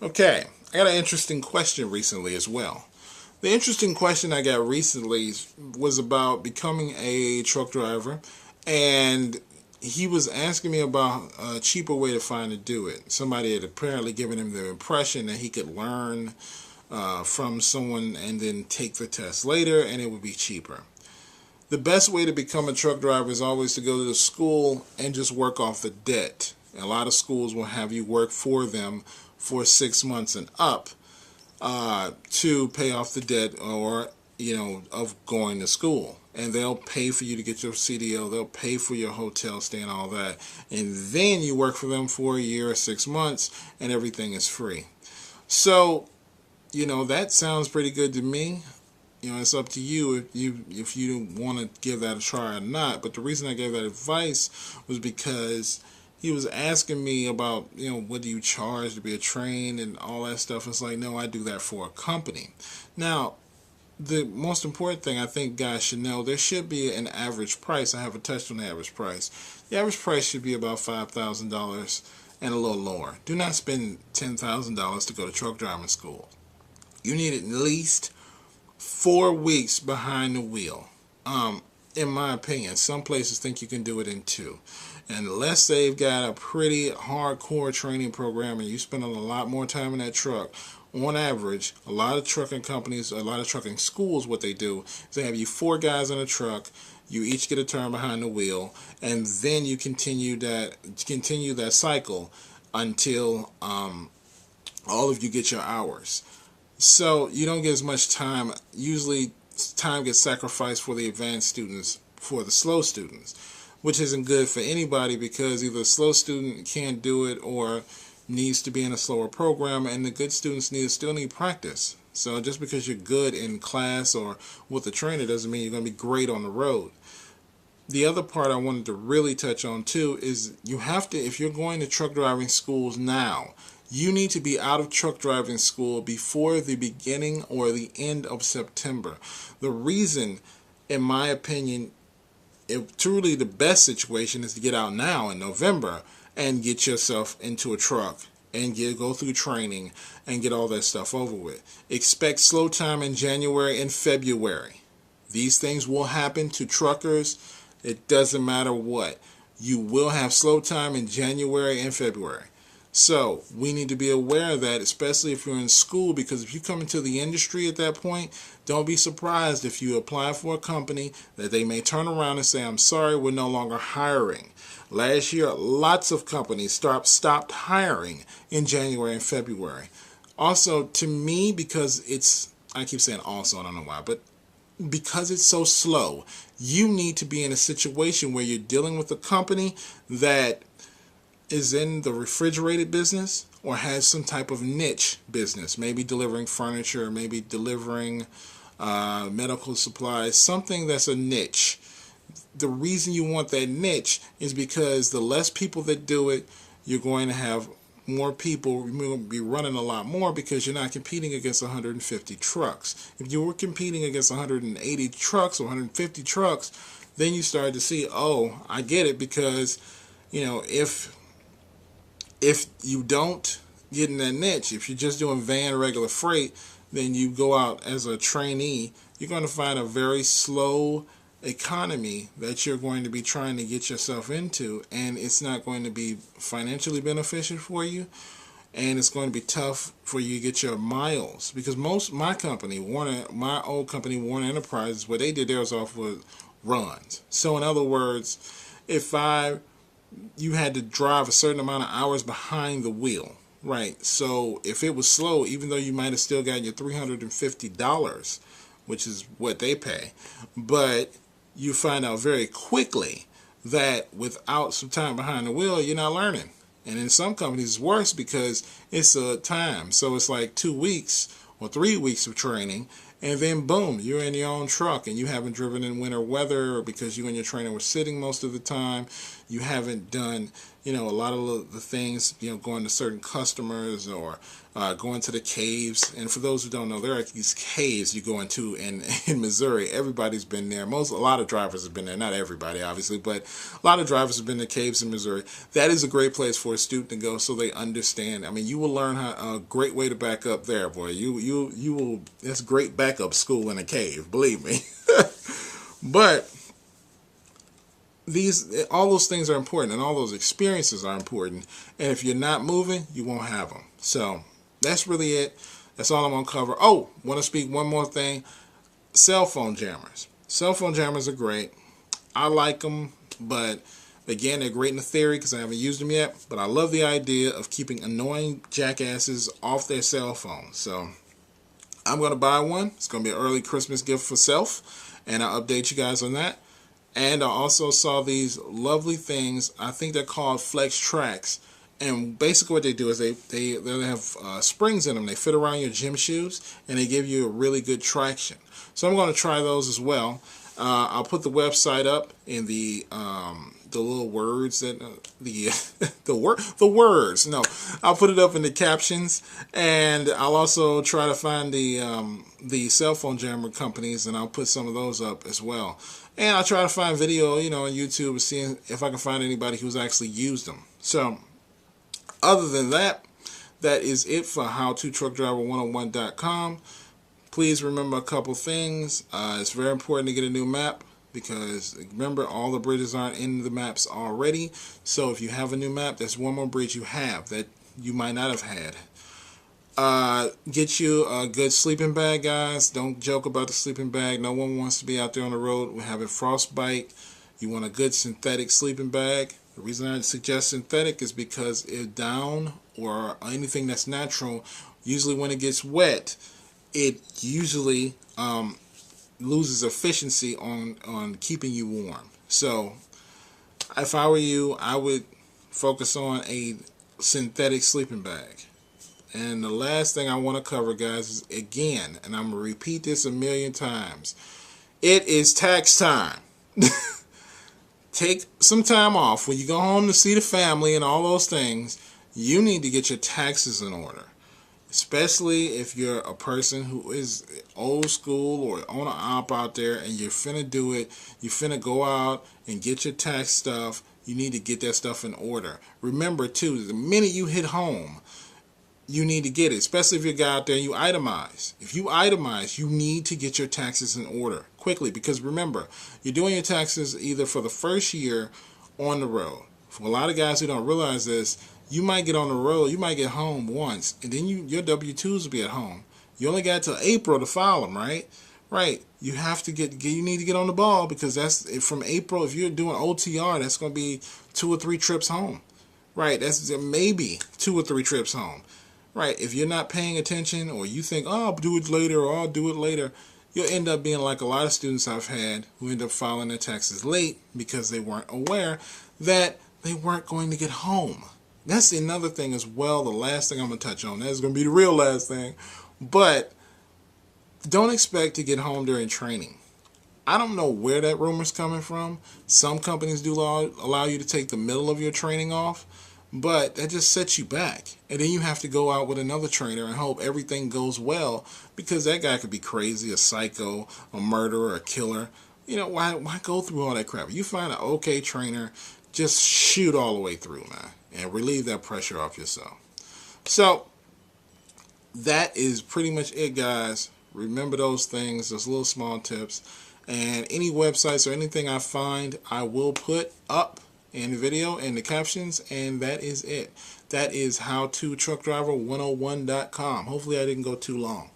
Okay, I got an interesting question recently as well. The interesting question I got recently was about becoming a truck driver, and he was asking me about a cheaper way to find to do it. Somebody had apparently given him the impression that he could learn from someone and then take the test later, and it would be cheaper. The best way to become a truck driver is always to go to the school and just work off the debt. A lot of schools will have you work for them for 6 months and up to pay off the debt or of going to school, and they'll pay for you to get your CDL, they'll pay for your hotel stay and all that, and then you work for them for a year or 6 months and everything is free. So that sounds pretty good to me. It's up to you if you want to give that a try or not. But the reason I gave that advice was because he was asking me about, what do you charge to be a train and all that stuff. It's like, no, I do that for a company. Now, the most important thing I think guys should know, there should be an average price. I haven't touched on the average price. The average price should be about $5,000 and a little lower. Do not spend $10,000 to go to truck driving school. You need at least 4 weeks behind the wheel. In my opinion, some places think you can do it in 2. Unless they've got a pretty hardcore training program and you spend a lot more time in that truck, on average, a lot of trucking companies, a lot of trucking schools, what they do is they have you 4 guys in a truck. You each get a turn behind the wheel, and then you continue that cycle until all of you get your hours. So you don't get as much time. Usually time gets sacrificed for the advanced students, for the slow students, which isn't good for anybody because either a slow student can't do it or needs to be in a slower program, and the good students still need practice. So just because you're good in class or with a trainer doesn't mean you're going to be great on the road. The other part I wanted to really touch on too is you have to, if you're going to truck driving schools now, you need to be out of truck driving school before the beginning or the end of September. The reason, in my opinion, truly the best situation is to get out now in November and get yourself into a truck and go through training and get all that stuff over with. Expect slow time in January and February. These things will happen to truckers. It doesn't matter what. You will have slow time in January and February. So we need to be aware of that, especially if you're in school, because if you come into the industry at that point, don't be surprised if you apply for a company that they may turn around and say, I'm sorry, we're no longer hiring. Last year, lots of companies stopped hiring in January and February. Also, to me, because I keep saying also, I don't know why, but because it's so slow, you need to be in a situation where you're dealing with a company that is in the refrigerated business or has some type of niche business, maybe delivering furniture, maybe delivering medical supplies, something that's a niche. The reason you want that niche is because the less people that do it, you're going to have more people. You're going to be running a lot more because you're not competing against 150 trucks. If you were competing against 180 trucks or 150 trucks, then you start to see, oh, I get it, because if you don't get in that niche, if you're just doing van regular freight, then you go out as a trainee, you're going to find a very slow economy that you're going to be trying to get yourself into, and it's not going to be financially beneficial for you, and it's going to be tough for you to get your miles, because my old company, Warner Enterprises, what they did theirs off with runs. So in other words, if you had to drive a certain amount of hours behind the wheel, right? So if it was slow, even though you might have still got your $350, which is what they pay, but you find out very quickly that without some time behind the wheel, you're not learning. And in some companies, it's worse because it's a time. So it's like 2 weeks or 3 weeks of training, and then boom, you're in your own truck and you haven't driven in winter weather, or because you and your trainer were sitting most of the time, you haven't done, a lot of the things, going to certain customers or going to the caves. And for those who don't know, there are these caves you go into in Missouri. Everybody's been there. A lot of drivers have been there. Not everybody, obviously, but a lot of drivers have been to caves in Missouri. That is a great place for a student to go so they understand. I mean, you will learn a great way to back up there, boy. You will. It's great backup school in a cave, believe me. But all those things are important, and all those experiences are important. And if you're not moving, you won't have them. So that's really it. That's all I'm going to cover. Oh, want to speak one more thing. Cell phone jammers. Cell phone jammers are great. I like them, but again, they're great in the theory because I haven't used them yet. But I love the idea of keeping annoying jackasses off their cell phones. So I'm going to buy one. It's going to be an early Christmas gift for self, and I'll update you guys on that. And I also saw these lovely things. I think they're called Flex Tracks. And basically what they do is they have springs in them. They fit around your gym shoes, and they give you a really good traction. So I'm going to try those as well. I'll put the website up in the little words that the words. No, I'll put it up in the captions, and I'll also try to find the cell phone jammer companies, and I'll put some of those up as well. And I'll try to find video, on YouTube, and see if I can find anybody who's actually used them. So other than that, that is it for HowToTruckDriver101.com. Please remember a couple things. It's very important to get a new map, because remember, all the bridges aren't in the maps already. So if you have a new map, that's one more bridge you have that you might not have had. Get you a good sleeping bag, guys. Don't joke about the sleeping bag. No one wants to be out there on the road. We're having frostbite. You want a good synthetic sleeping bag. The reason I suggest synthetic is because if down or anything that's natural, usually when it gets wet, it usually loses efficiency on keeping you warm. So if I were you, I would focus on a synthetic sleeping bag. And the last thing I want to cover, guys, is again, and I'm going to repeat this a million times, it is tax time. Take some time off. When you go home to see the family and all those things, you need to get your taxes in order. Especially if you're a person who is old school or on an op out there and you're finna do it, you're finna go out and get your tax stuff, you need to get that stuff in order. Remember, too, the minute you hit home, you need to get it, especially if you're a guy out there and you itemize. If you itemize, you need to get your taxes in order quickly, because remember, you're doing your taxes either for the first year on the road. For a lot of guys who don't realize this, you might get on the road, you might get home once, and then your W-2s will be at home. You only got till April to file them, right? Right. You have to you need to get on the ball, because that's from April. If you're doing OTR, that's going to be 2 or 3 trips home. Right. That's maybe 2 or 3 trips home. Right. If you're not paying attention, or you think, oh, I'll do it later, or I'll do it later, you'll end up being like a lot of students I've had who end up filing their taxes late because they weren't aware that they weren't going to get home. That's another thing as well, the last thing I'm going to touch on. That's going to be the real last thing. But don't expect to get home during training. I don't know where that rumor's coming from. Some companies do allow you to take the middle of your training off, but that just sets you back. And then you have to go out with another trainer and hope everything goes well, because that guy could be crazy, a psycho, a murderer, a killer. Why go through all that crap? You find an okay trainer, just shoot all the way through, man, and relieve that pressure off yourself. So that is pretty much it, guys. Remember those things, those little small tips. And any websites or anything I find, I will put up in the video and the captions, and that is it. That is HowToTruckDriver101.com. Hopefully I didn't go too long.